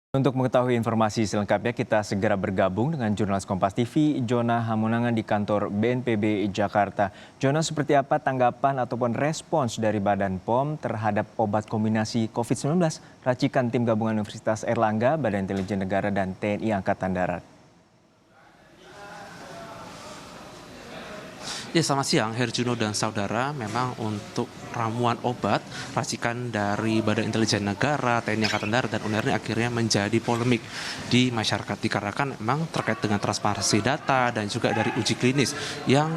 Untuk mengetahui informasi selengkapnya, kita segera bergabung dengan jurnalis Kompas TV, Jona Hamonangan di kantor BNPB Jakarta. Jona, seperti apa tanggapan ataupun respons dari Badan POM terhadap obat kombinasi COVID-19 racikan tim gabungan Universitas Airlangga, Badan Intelijen Negara, dan TNI Angkatan Darat? Ya, selamat siang Herjuno dan saudara. Memang untuk ramuan obat racikan dari Badan Intelijen Negara, TNI Angkatan Darat, dan UNER ini akhirnya menjadi polemik di masyarakat dikarenakan memang terkait dengan transparansi data dan juga dari uji klinis yang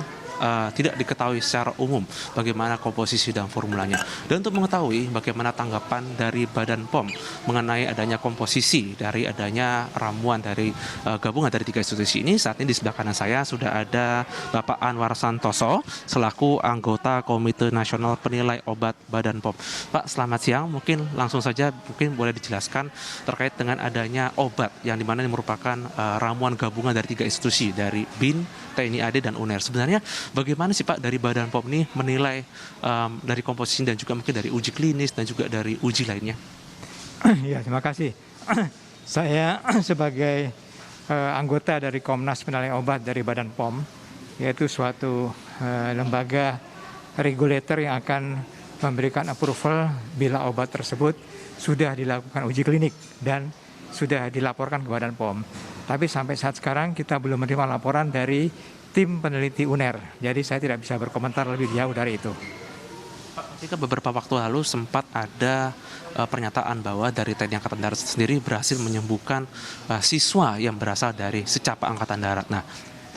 tidak diketahui secara umum bagaimana komposisi dan formulanya. Dan untuk mengetahui bagaimana tanggapan dari Badan POM mengenai adanya komposisi dari adanya ramuan dari gabungan dari tiga institusi ini, saat ini di sebelah kanan saya sudah ada Bapak Anwar Santoso selaku anggota Komite Nasional Penilai Obat Badan POM. Pak, selamat siang. Mungkin langsung saja boleh dijelaskan terkait dengan adanya obat yang dimana ini merupakan ramuan gabungan dari tiga institusi, dari BIN, TNI AD, dan UNER. Sebenarnya bagaimana sih Pak dari Badan POM ini menilai dari komposisi dan juga mungkin dari uji klinis dan juga dari uji lainnya? Ya, terima kasih. Saya sebagai anggota dari Komnas Penilai Obat dari Badan POM, yaitu suatu lembaga regulator yang akan memberikan approval bila obat tersebut sudah dilakukan uji klinik dan sudah dilaporkan ke Badan POM. Tapi sampai saat sekarang kita belum menerima laporan dari tim peneliti UNER. Jadi saya tidak bisa berkomentar lebih jauh dari itu. Ketika beberapa waktu lalu sempat ada pernyataan bahwa dari TNI Angkatan Darat sendiri berhasil menyembuhkan siswa yang berasal dari secapa Angkatan Darat. Nah,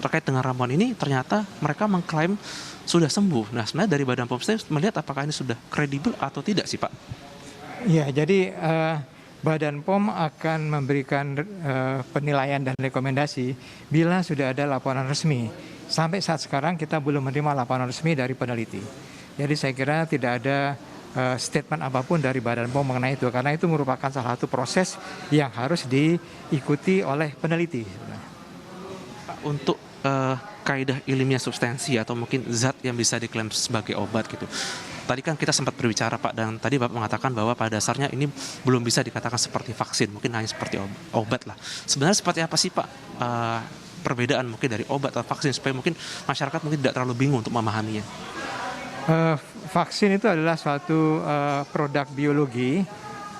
terkait dengan ramuan ini ternyata mereka mengklaim sudah sembuh. Nah, sebenarnya dari Badan POM sendiri melihat apakah ini sudah kredibel atau tidak sih Pak? Ya, jadi Badan POM akan memberikan penilaian dan rekomendasi bila sudah ada laporan resmi. Sampai saat sekarang kita belum menerima laporan resmi dari peneliti. Jadi saya kira tidak ada statement apapun dari Badan POM mengenai itu, karena itu merupakan salah satu proses yang harus diikuti oleh peneliti. Pak, untuk kaidah ilmiah substansi atau mungkin zat yang bisa diklaim sebagai obat gitu. Tadi kan kita sempat berbicara Pak, dan tadi Bapak mengatakan bahwa pada dasarnya ini belum bisa dikatakan seperti vaksin, mungkin hanya seperti obat lah. Sebenarnya seperti apa sih Pak perbedaan mungkin dari obat atau vaksin supaya mungkin masyarakat mungkin tidak terlalu bingung untuk memahaminya? Vaksin itu adalah suatu produk biologi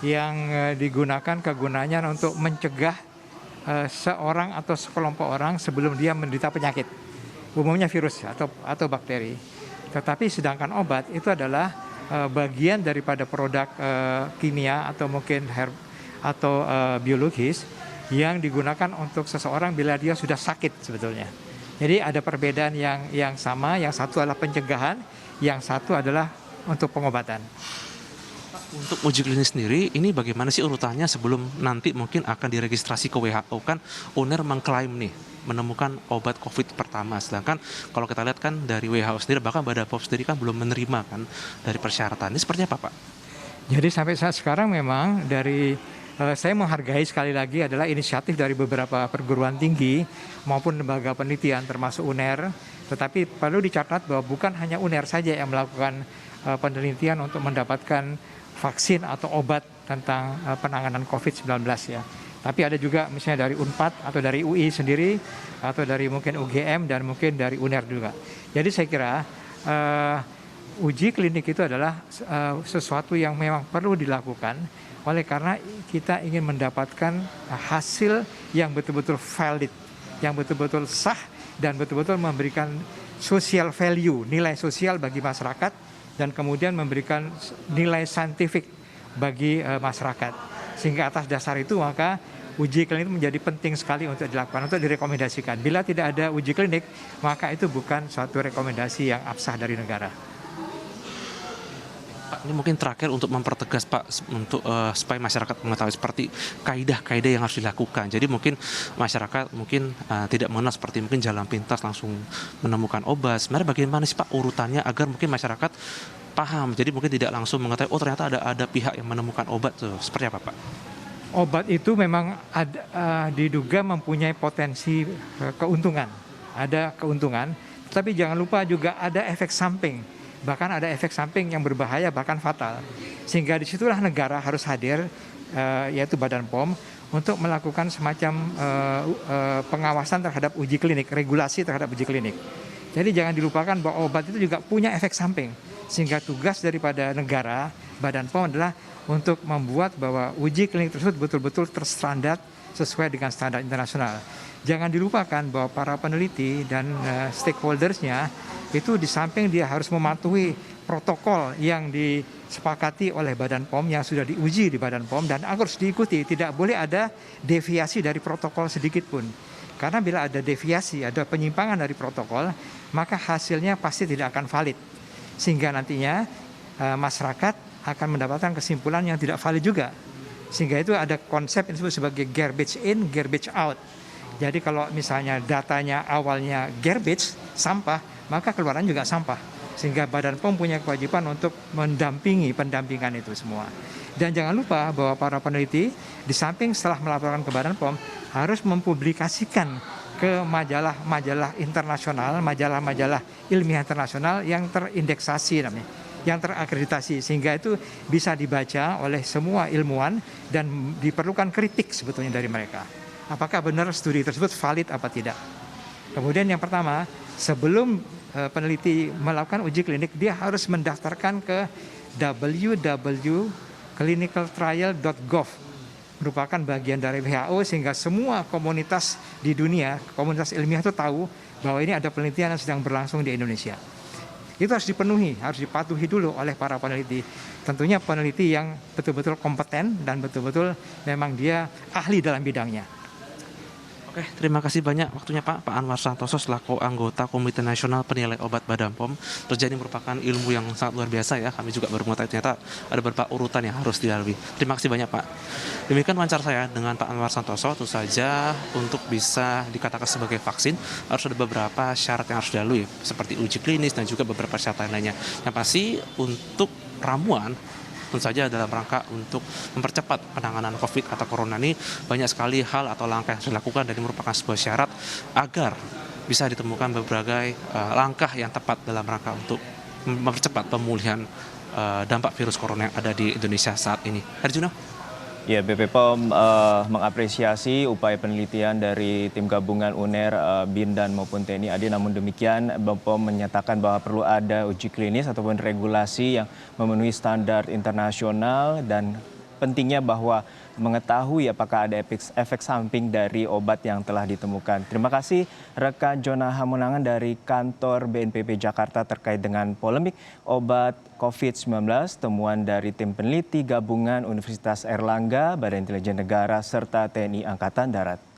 yang digunakan kegunaannya untuk mencegah seorang atau sekelompok orang sebelum dia menderita penyakit, umumnya virus atau bakteri. Tetapi sedangkan obat itu adalah bagian daripada produk kimia atau mungkin atau biologis yang digunakan untuk seseorang bila dia sudah sakit sebetulnya. Jadi ada perbedaan yang sama, yang satu adalah pencegahan, yang satu adalah untuk pengobatan. Untuk uji klinis sendiri, ini bagaimana sih urutannya sebelum nanti mungkin akan diregistrasi ke WHO? Kan UNER mengklaim nih menemukan obat COVID pertama, sedangkan kalau kita lihat kan dari WHO sendiri, bahkan Badan POM sendiri kan belum menerima kan dari persyaratan. Ini seperti apa Pak? Jadi sampai saat sekarang memang dari saya menghargai sekali lagi adalah inisiatif dari beberapa perguruan tinggi maupun lembaga penelitian termasuk UNER, tetapi perlu dicatat bahwa bukan hanya UNER saja yang melakukan penelitian untuk mendapatkan vaksin atau obat tentang penanganan COVID-19 ya. Tapi ada juga misalnya dari UNPAD atau dari UI sendiri, atau dari mungkin UGM dan mungkin dari UNER juga. Jadi saya kira uji klinik itu adalah sesuatu yang memang perlu dilakukan, oleh karena kita ingin mendapatkan hasil yang betul-betul valid, yang betul-betul sah dan betul-betul memberikan social value, nilai sosial bagi masyarakat, dan kemudian memberikan nilai saintifik bagi masyarakat. Sehingga atas dasar itu maka uji klinik menjadi penting sekali untuk dilakukan, untuk direkomendasikan. Bila tidak ada uji klinik, maka itu bukan suatu rekomendasi yang absah dari negara. Pak, ini mungkin terakhir untuk mempertegas Pak, untuk supaya masyarakat mengetahui seperti kaidah-kaidah yang harus dilakukan. Jadi mungkin masyarakat mungkin tidak mengenal seperti mungkin jalan pintas langsung menemukan obat. Sebenarnya bagaimana sih Pak urutannya agar mungkin masyarakat paham, jadi mungkin tidak langsung mengetahui oh ternyata ada pihak yang menemukan obat tuh. Seperti apa Pak? Obat itu memang diduga mempunyai potensi keuntungan, ada keuntungan, tapi jangan lupa juga ada efek samping, bahkan ada efek samping yang berbahaya bahkan fatal. Sehingga disitulah negara harus hadir yaitu Badan POM, untuk melakukan semacam pengawasan terhadap uji klinik, regulasi terhadap uji klinik. Jadi jangan dilupakan bahwa obat itu juga punya efek samping, sehingga tugas daripada negara, Badan POM adalah untuk membuat bahwa uji klinik tersebut betul-betul terstandar sesuai dengan standar internasional. Jangan dilupakan bahwa para peneliti dan stakeholdersnya itu di samping dia harus mematuhi protokol yang disepakati oleh Badan POM yang sudah diuji di Badan POM dan harus diikuti. Tidak boleh ada deviasi dari protokol sedikit pun. Karena bila ada deviasi, ada penyimpangan dari protokol, maka hasilnya pasti tidak akan valid. Sehingga nantinya masyarakat akan mendapatkan kesimpulan yang tidak valid juga. Sehingga itu ada konsep yang disebut sebagai garbage in, garbage out. Jadi kalau misalnya datanya awalnya garbage, sampah, maka keluaran juga sampah. Sehingga Badan POM punya kewajiban untuk mendampingi pendampingan itu semua. Dan jangan lupa bahwa para peneliti di samping setelah melaporkan ke Badan POM harus mempublikasikan ke majalah-majalah internasional, majalah-majalah ilmiah internasional yang terindeksasi namanya, yang terakreditasi, sehingga itu bisa dibaca oleh semua ilmuwan dan diperlukan kritik sebetulnya dari mereka. Apakah benar studi tersebut valid apa tidak. Kemudian yang pertama, sebelum peneliti melakukan uji klinik, dia harus mendaftarkan ke www.clinicaltrial.gov, merupakan bagian dari WHO, sehingga semua komunitas di dunia, komunitas ilmiah itu tahu bahwa ini ada penelitian yang sedang berlangsung di Indonesia. Itu harus dipenuhi, harus dipatuhi dulu oleh para peneliti. Tentunya peneliti yang betul-betul kompeten dan betul-betul memang dia ahli dalam bidangnya. Oke, terima kasih banyak waktunya Pak Anwar Santoso selaku anggota Komite Nasional Penilai Obat Badan POM. Terjadi merupakan ilmu yang sangat luar biasa ya. Kami juga baru mengetahui ternyata ada beberapa urutan yang harus dilalui. Terima kasih banyak Pak. Demikian wawancara saya dengan Pak Anwar Santoso. Tentu saja untuk bisa dikatakan sebagai vaksin harus ada beberapa syarat yang harus dilalui seperti uji klinis dan juga beberapa syarat lainnya. Yang pasti untuk ramuan tentu saja dalam rangka untuk mempercepat penanganan COVID atau Corona ini banyak sekali hal atau langkah yang harus dilakukan dan ini merupakan sebuah syarat agar bisa ditemukan berbagai langkah yang tepat dalam rangka untuk mempercepat pemulihan dampak virus Corona yang ada di Indonesia saat ini. Herjuno? Ya, BP POM mengapresiasi upaya penelitian dari tim gabungan UNER, BIN dan maupun TNI AD. Namun demikian, BPOM menyatakan bahwa perlu ada uji klinis ataupun regulasi yang memenuhi standar internasional dan pentingnya bahwa mengetahui apakah ada efek samping dari obat yang telah ditemukan. Terima kasih rekan Jona Hamunangan dari kantor BNPB Jakarta terkait dengan polemik obat COVID-19, temuan dari tim peneliti gabungan Universitas Airlangga, Badan Intelijen Negara, serta TNI Angkatan Darat.